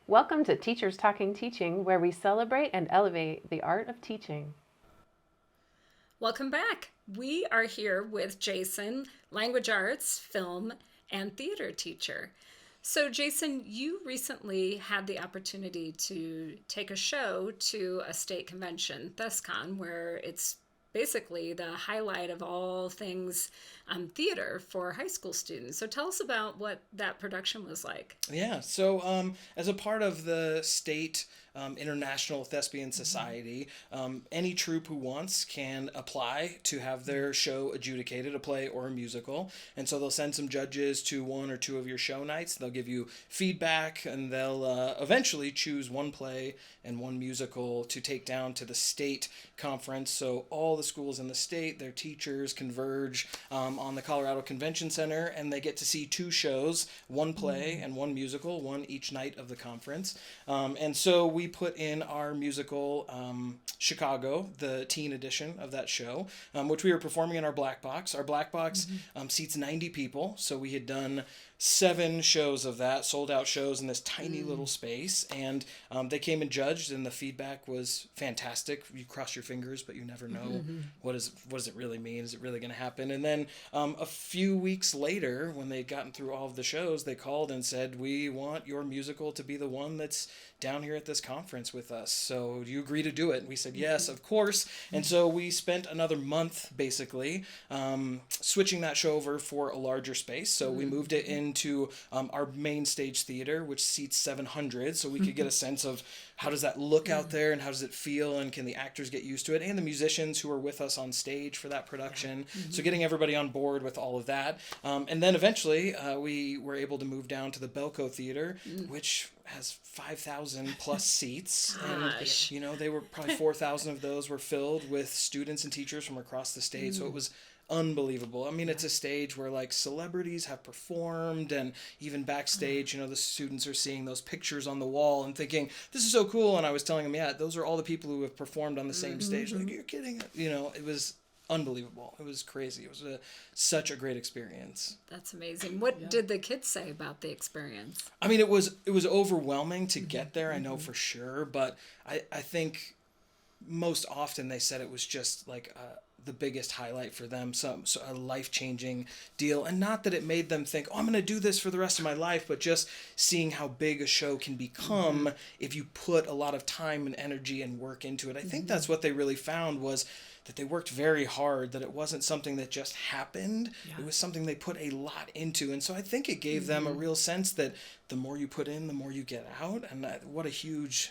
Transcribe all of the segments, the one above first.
Welcome to Teachers Talking Teaching, where we celebrate and elevate the art of teaching. Welcome back. We are here with Jason, language arts, film, and theater teacher. So, Jason, you recently had the opportunity to take a show to a state convention, ThesCon, where it's basically the highlight of all things theater for high school students. So tell us about what that production was like. Yeah, so as a part of the state International Thespian Society, any troupe who wants can apply to have their show adjudicated, a play or a musical. And so they'll send some judges to one or two of your show nights. They'll give you feedback, and they'll eventually choose one play and one musical to take down to the state conference. So all the schools in the state, their teachers converge on the Colorado Convention Center, and they get to see two shows, one play and one musical, one each night of the conference. And so we put in our musical Chicago, the teen edition of that show, which we were performing in our black box. Our black box seats 90 people, so we had done 7 shows of that, sold out shows in this tiny little space, and they came and judged, and the feedback was fantastic. You cross your fingers, but you never know what does it really mean? Is it really going to happen? And then a few weeks later, when they'd gotten through all of the shows, they called and said, "We want your musical to be the one that's down here at this conference with us. So do you agree to do it?" And we said, "Yes, of course." And so we spent another month basically switching that show over for a larger space. So we moved it into our main stage theater, which seats 700. So we could get a sense of how does that look out there, and how does it feel, and can the actors get used to it, and the musicians who are with us on stage for that production. So getting everybody on board with all of that. And then eventually we were able to move down to the Belco Theater, which has 5,000 plus seats. Gosh. And, they were probably 4,000 of those were filled with students and teachers from across the state. So it was unbelievable. I mean, it's a stage where like celebrities have performed, and even backstage, the students are seeing those pictures on the wall and thinking, this is so cool. And I was telling them, yeah, those are all the people who have performed on the same stage. Like, you're kidding. It was unbelievable. It was crazy. It was such a great experience. That's amazing. What did the kids say about the experience? I mean, it was overwhelming to get there, I know for sure, but I think most often they said it was just like the biggest highlight for them, so a life-changing deal. And not that it made them think, oh, I'm going to do this for the rest of my life, but just seeing how big a show can become if you put a lot of time and energy and work into it. I think that's what they really found, was that they worked very hard, that it wasn't something that just happened. It was something they put a lot into. And so I think it gave them a real sense that the more you put in, the more you get out. And what a huge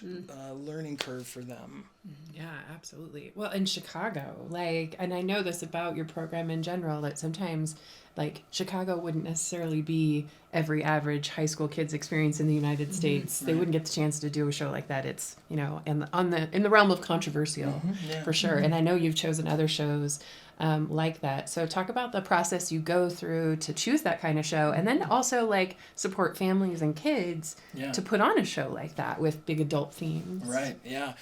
learning curve for them. Yeah, absolutely. Well, in Chicago, and I know this about your program in general, that sometimes Chicago wouldn't necessarily be every average high school kid's experience in the United States. They wouldn't get the chance to do a show like that. It's, in the realm of controversial for sure. And I know you've chosen other shows like that. So talk about the process you go through to choose that kind of show, and then also support families and kids to put on a show like that with big adult themes. Right. Yeah.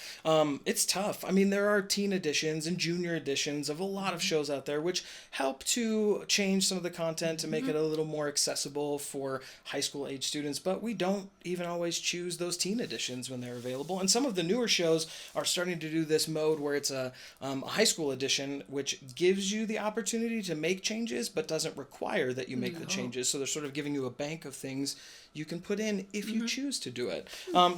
It's tough. I mean, there are teen editions and junior editions of a lot of shows out there, which help to change some of the content to make it a little more accessible for high school age students, but we don't even always choose those teen editions when they're available. And some of the newer shows are starting to do this mode where it's a high school edition, which gives you the opportunity to make changes, but doesn't require that you make the changes. So they're sort of giving you a bank of things you can put in if you choose to do it.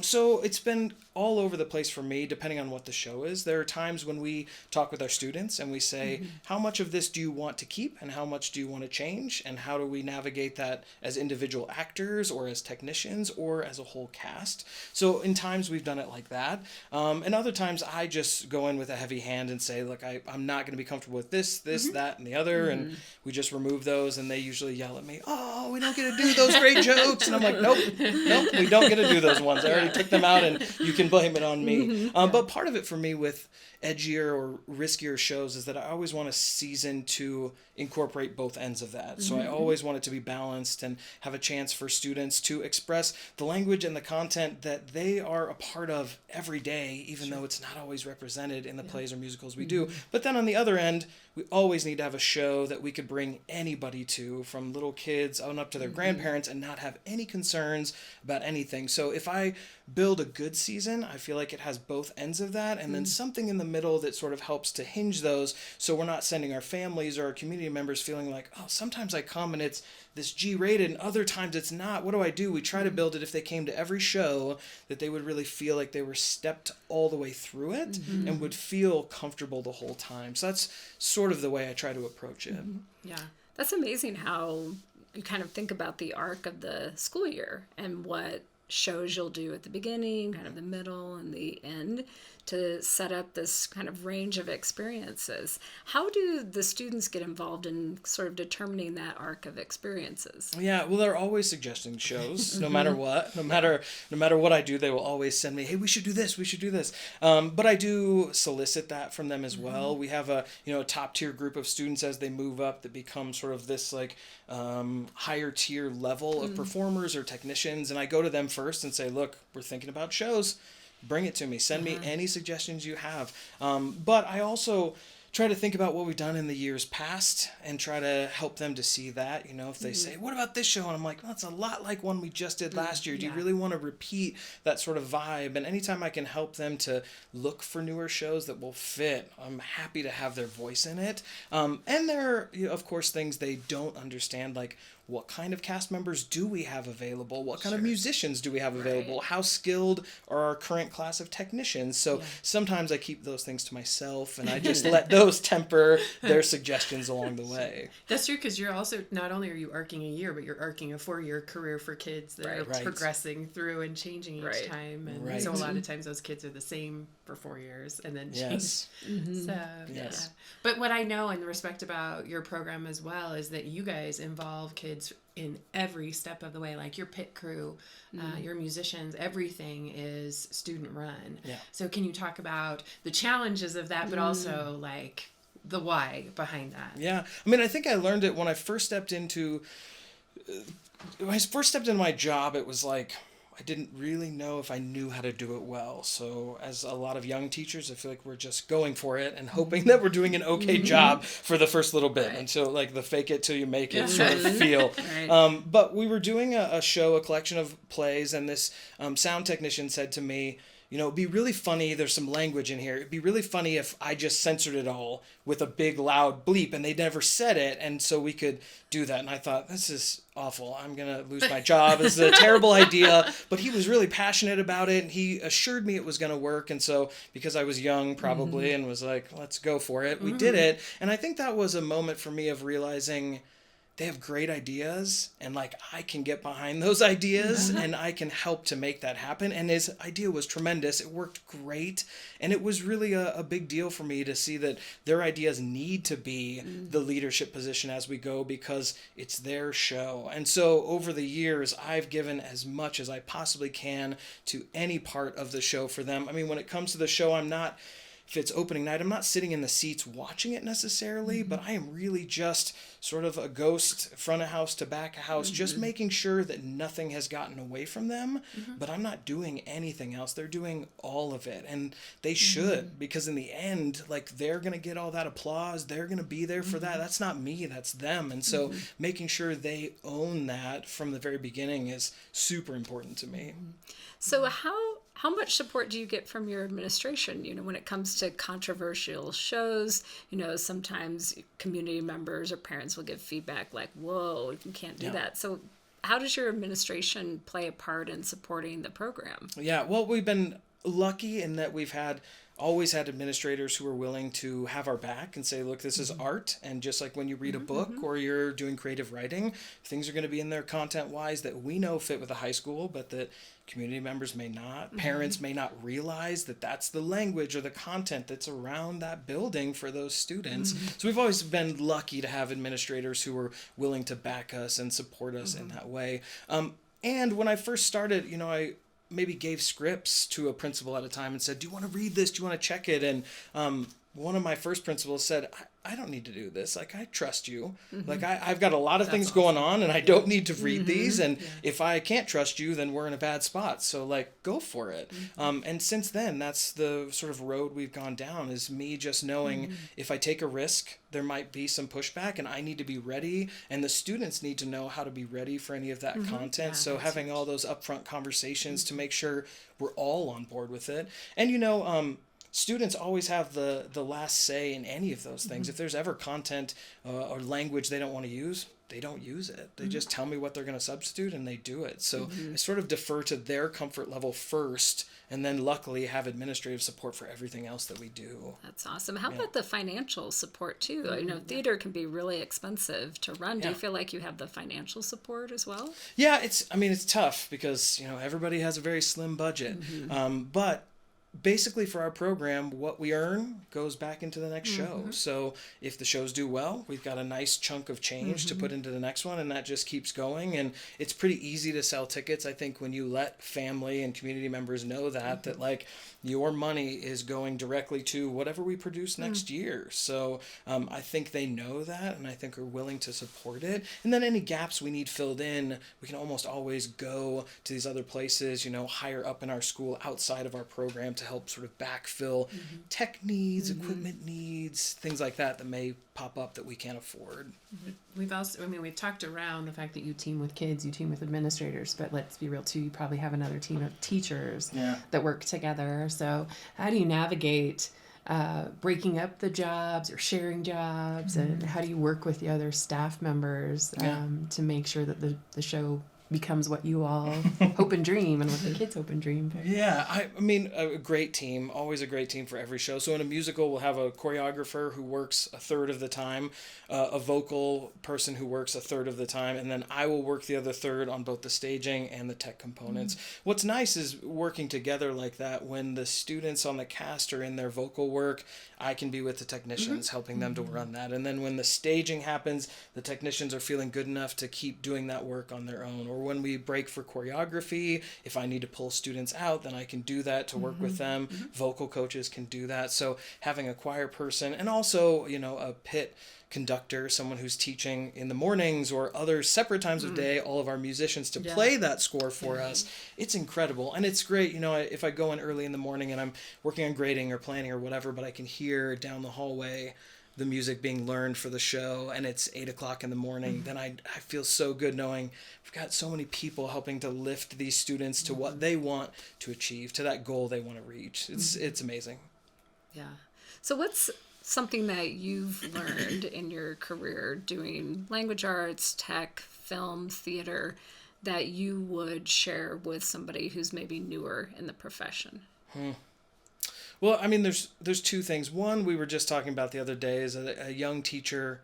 So it's been all over the place for me, depending on what the show is. There are times when we talk with our students and we say, how much of this do you want to keep, and how much do you want to change, and how do we navigate that as individual actors or as technicians or as a whole cast? So in times we've done it like that. And other times I just go in with a heavy hand and say, look, I'm not going to be comfortable with this, that, and the other. And we just remove those, and they usually yell at me, oh, we don't get to do those great jokes. And I'm like, nope, we don't get to do those ones. I already took them out, and you can blame it on me. But part of it for me with edgier or riskier shows is that I always want a season to incorporate both ends of that. So I always want it to be balanced and have a chance for students to express the language and the content that they are a part of every day, even though it's not always represented in the plays or musicals we do. But then on the other end, we always need to have a show that we could bring anybody to, from little kids on up to their grandparents, and not have any concerns about anything. So if I build a good season, I feel like it has both ends of that, and then something in the middle that sort of helps to hinge those, so we're not sending our families or our community members feeling like, oh, sometimes I come and it's this G-rated and other times it's not. What do? We try to build it, if they came to every show, that they would really feel like they were stepped all the way through it and would feel comfortable the whole time. So that's sort of the way I try to approach it. Yeah. That's amazing how you kind of think about the arc of the school year and what shows you'll do at the beginning, kind of the middle, and the end, to set up this kind of range of experiences. How do the students get involved in sort of determining that arc of experiences? Yeah, well, they're always suggesting shows, no matter what. No matter what I do, they will always send me, hey, we should do this, we should do this. But I do solicit that from them as well. We have a top tier group of students as they move up that become sort of this like higher tier level of performers or technicians, and I go to them first and say, look, we're thinking about shows. Bring it to me. Send me any suggestions you have. But I also try to think about what we've done in the years past and try to help them to see that. If they say, what about this show? And I'm like, well, it's a lot like one we just did last year. Do you really want to repeat that sort of vibe? And anytime I can help them to look for newer shows that will fit, I'm happy to have their voice in it. And there are, of course, things they don't understand, like, what kind of cast members do we have available? What kind of musicians do we have available? How skilled are our current class of technicians? So sometimes I keep those things to myself, and I just let those temper their suggestions along the way. That's true, because you're also, not only are you arcing a year, but you're arcing a 4-year career for kids that are progressing through and changing each time. And so a lot of times those kids are the same for 4 years and then change. So, yeah. But what I know and respect about your program as well is that you guys involve kids in every step of the way. Like your pit crew, your musicians, everything is student run. Yeah. So can you talk about the challenges of that, but also like the why behind that? Yeah. I mean, I think I learned it when I first stepped into my job. It was like, I didn't really know if I knew how to do it well. So as a lot of young teachers, I feel like we're just going for it and hoping that we're doing an okay job for the first little bit until like the fake it till you make it sort of feel. But we were doing a show, a collection of plays, and this sound technician said to me, it'd be really funny, there's some language in here, it'd be really funny if I just censored it all with a big loud bleep and they never said it, and so we could do that. And I thought, this is awful, I'm gonna lose my job, this is a terrible idea. But he was really passionate about it, and he assured me it was gonna work. And so, because I was young probably and was like, let's go for it, we did it. And I think that was a moment for me of realizing they have great ideas, and like I can get behind those ideas and I can help to make that happen. And his idea was tremendous. It worked great. And it was really a big deal for me to see that their ideas need to be the leadership position as we go, because it's their show. And so over the years, I've given as much as I possibly can to any part of the show for them. I mean, when it comes to the show, if it's opening night, I'm not sitting in the seats watching it necessarily, but I am really just sort of a ghost, front of house to back of house, just making sure that nothing has gotten away from them, but I'm not doing anything else. They're doing all of it, and they should, because in the end, like, they're going to get all that applause. They're going to be there for that. That's not me, that's them. And so making sure they own that from the very beginning is super important to me. So how much support do you get from your administration, when it comes to controversial shows? Sometimes community members or parents will give feedback like, whoa, you can't do that. So how does your administration play a part in supporting the program? Yeah, well, we've been lucky in that we've always had administrators who are willing to have our back and say, look, this is art. And just like when you read a book or you're doing creative writing, things are going to be in there content-wise that we know fit with a high school, but that community members may not. Parents may not realize that that's the language or the content that's around that building for those students. So we've always been lucky to have administrators who are willing to back us and support us in that way. And when I first started, I maybe gave scripts to a principal at a time and said, do you want to read this? Do you want to check it? And one of my first principals said, I don't need to do this. Like, I trust you. Like, I've got a lot of things going on, and I don't need to read these. And if I can't trust you, then we're in a bad spot. So, like, go for it. And since then, that's the sort of road we've gone down, is me just knowing if I take a risk, there might be some pushback, and I need to be ready. And the students need to know how to be ready for any of that content. So having all those upfront conversations to make sure we're all on board with it. And, students always have the last say in any of those things. If there's ever content or language they don't want to use, they don't use it. They just tell me what they're going to substitute, and they do it. So I sort of defer to their comfort level first, and then luckily have administrative support for everything else that we do. That's awesome. How about the financial support too? I know theater can be really expensive to run. Do you feel like you have the financial support as well? Yeah, it's tough because, everybody has a very slim budget. But basically for our program, what we earn goes back into the next show. So if the shows do well, we've got a nice chunk of change to put into the next one, and that just keeps going. And it's pretty easy to sell tickets, I think, when you let family and community members know that like your money is going directly to whatever we produce next year. So I think they know that, and I think are willing to support it. And then any gaps we need filled in, we can almost always go to these other places, higher up in our school outside of our program to help sort of backfill tech needs, equipment needs, things like that may pop up that we can't afford. We've talked around the fact that you team with kids, you team with administrators, but let's be real too, you probably have another team of teachers that work together. So how do you navigate breaking up the jobs or sharing jobs, and how do you work with the other staff members to make sure that the show becomes what you all hope and dream, and what the kids hope and dream for? I mean, a great team, always a great team for every show. So in a musical, we'll have a choreographer who works a third of the time, a vocal person who works a third of the time, and then I will work the other third on both the staging and the tech components. What's nice is working together like that. When the students on the cast are in their vocal work, I can be with the technicians helping them to run that. And then when the staging happens, the technicians are feeling good enough to keep doing that work on their own. Or when we break for choreography, if I need to pull students out, then I can do that to work with them. Vocal coaches can do that. So having a choir person, and also, a pit conductor, someone who's teaching in the mornings or other separate times of day, all of our musicians to play that score for us. It's incredible. And it's great, if I go in early in the morning and I'm working on grading or planning or whatever, but I can hear down the hallway the music being learned for the show, and it's 8:00 in the morning, then I feel so good knowing we've got so many people helping to lift these students to what they want to achieve, to that goal they want to reach. It's amazing. Yeah. So what's something that you've learned in your career doing language arts, tech, film, theater, that you would share with somebody who's maybe newer in the profession? Well, I mean, there's two things. One, we were just talking about the other day, is a young teacher,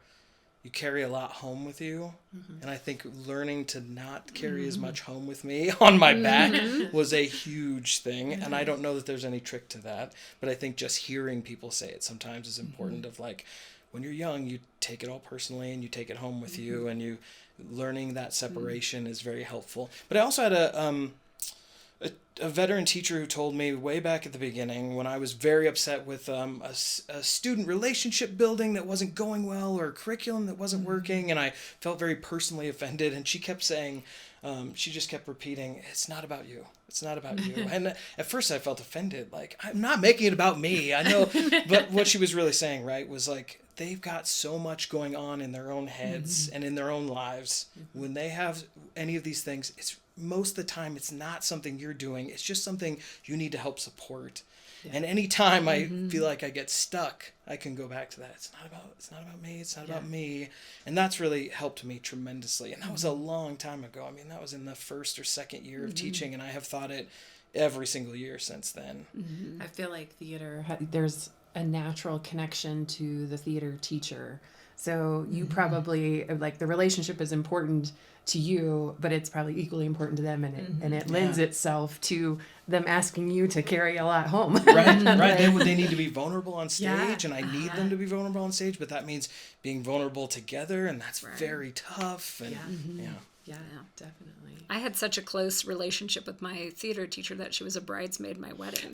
you carry a lot home with you. And I think learning to not carry as much home with me on my back was a huge thing. And I don't know that there's any trick to that, but I think just hearing people say it sometimes is important. Of like, when you're young, you take it all personally and you take it home with you, and you learning that separation is very helpful. But I also had a veteran teacher who told me way back at the beginning, when I was very upset with a student relationship building that wasn't going well, or a curriculum that wasn't working, and I felt very personally offended, and she kept saying, she just kept repeating, "It's not about you. It's not about you." And at first I felt offended, like, I'm not making it about me, I know. But what she was really saying, right, was like, they've got so much going on in their own heads and in their own lives. When they have any of these things, it's most of the time it's not something you're doing. It's just something you need to help support. And anytime I feel like I get stuck, I can go back to that. It's not about me. It's not about me. And that's really helped me tremendously. And that was a long time ago. I mean, that was in the first or second year of teaching, and I have thought it every single year since then. I feel like theater, there's a natural connection to the theater teacher. So you probably, like, the relationship is important to you, but it's probably equally important to them, and it lends itself to them asking you to carry a lot home. Right. They need to be vulnerable on stage, and I need them to be vulnerable on stage, but that means being vulnerable together, and that's very tough. And Yeah, Yeah. definitely. I had such a close relationship with my theater teacher that she was a bridesmaid my wedding.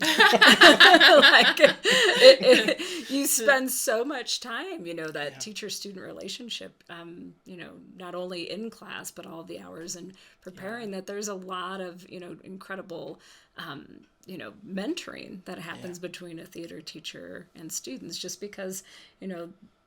You spend so much time, that teacher-student relationship, not only in class, but all the hours and preparing, that there's a lot of, incredible, mentoring that happens between a theater teacher and students, just because,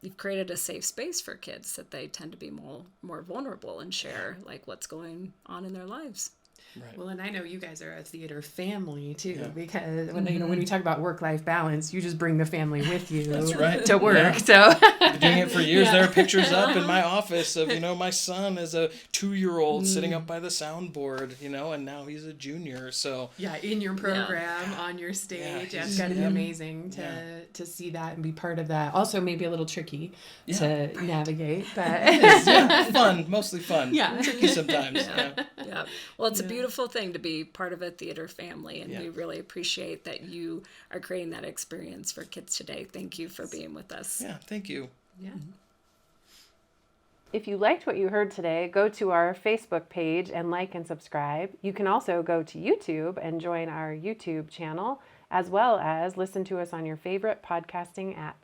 you've created a safe space for kids that they tend to be more vulnerable and share like what's going on in their lives. Right. Well, and I know you guys are a theater family too, because when we talk about work-life balance, you just bring the family with you That's right. to work. Yeah. So Been doing it for years. There are pictures up in my office of my son as a 2-year-old sitting up by the soundboard, and now he's a junior. So yeah, in your program, on your stage, it's got to be amazing to see that and be part of that. Also, maybe a little tricky to navigate, but fun, mostly fun. Yeah. Tricky sometimes. Yeah. Well, it's a beautiful thing to be part of a theater family, and we really appreciate that you are creating that experience for kids today. Thank you for being with us. Yeah, thank you. yeah. If you liked what you heard today, go to our Facebook page and like and subscribe. You can also go to YouTube and join our YouTube channel, as well as listen to us on your favorite podcasting app.